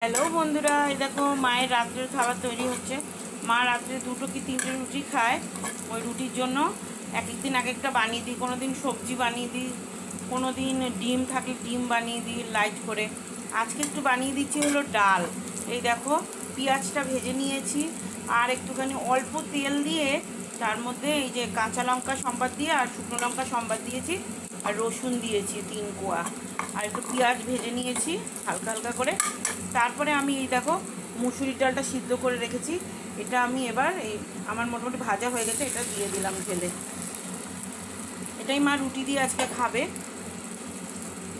Hello বন্ধুরা, এই দেখো মায়ের রাত্রের খাবার তৈরি হচ্ছে। মা রাত্রে 2টো কি 3টে রুটি খায়। ওই রুটির জন্য এক এক দিন এক একটা বানিয়ে দিই। কোনো দিন সবজি বানিয়ে দিই, কোনো দিন ডিম থাকলে ডিম বানিয়ে দিই লাইট করে। আজকে একটু বানিয়ে দিচ্ছি হলো ডাল। এই দেখো পেঁয়াজটা ভেজে নিয়েছি, আর একটুখানি অল্প তেল দিয়ে তার মধ্যে এই যে কাঁচা লঙ্কা সম্বাদ দিয়ে আর শুকনো লঙ্কা সম্বাদ দিয়েছি, আর রসুন দিয়েছি 3 কোয়া, আর একটু পেঁয়াজ ভেজে নিয়েছি হালকা হালকা করে। তারপরে আমি এই দেখো মুসুরির ডালটা সিদ্ধ করে রেখেছি, এটা আমি এবার এই আমার মোটামুটি ভাজা হয়ে গেছে, এটা দিয়ে দিলাম ঢেলে। এটাই মা রুটি দিয়ে আজকে খাবে।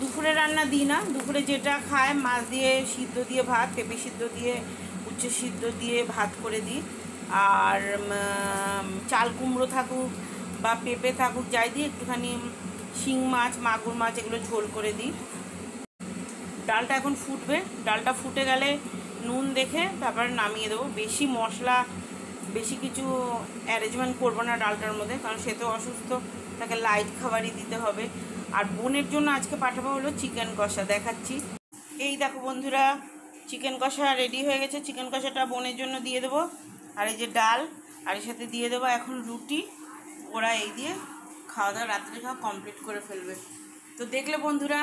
দুপুরে রান্না দিই না, দুপুরে যেটা খায় মাছ দিয়ে সিদ্ধ দিয়ে ভাত, পেঁপে সিদ্ধ দিয়ে উচ্ছে সিদ্ধ দিয়ে ভাত করে দিই। আর চাল কুমড়ো থাকুক বা পেঁপে থাকুক যাই দিই, একটুখানি শিং মাছ মাগুর মাছ এগুলো ঝোল করে দিই। ডালটা এখন ফুটবে, ডালটা ফুটে গেলে নুন দেখে তারপরে নামিয়ে দেবো। বেশি মশলা বেশি কিছু অ্যারেঞ্জমেন্ট করবো না ডালটার মধ্যে, কারণ সে তো অসুস্থ, তাকে লাইট খাবারই দিতে হবে। আর বোনের জন্য আজকে পাঠাবো হলো চিকেন কষা, দেখাচ্ছি। এই দেখো বন্ধুরা, চিকেন কষা রেডি হয়ে গেছে। চিকেন কষাটা বোনের জন্য দিয়ে দেবো, আর এই যে ডাল, আর এর সাথে দিয়ে দেবো এখন রুটি। ওরা এই দিয়ে খাওয়া দাওয়া রাত্রে খাওয়া কমপ্লিট করে ফেলবে। তো দেখলে বন্ধুরা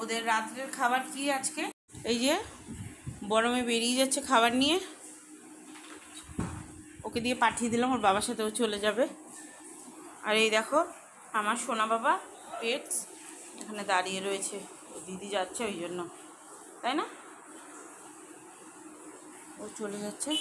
ওদের রাত্রের খাবার কি আজকে। এই যে বড় মেয়ে বেরিয়ে যাচ্ছে খাবার নিয়ে, ওকে দিয়ে পাঠিয়ে দিলাম, ওর বাবার সাথে ও চলে যাবে। আর এই দেখো আমার সোনা বাবা পেটস এখানে দাঁড়িয়ে রয়েছে, ও দিদি যাচ্ছে ওই জন্য, তাই না, ও চলে যাচ্ছে।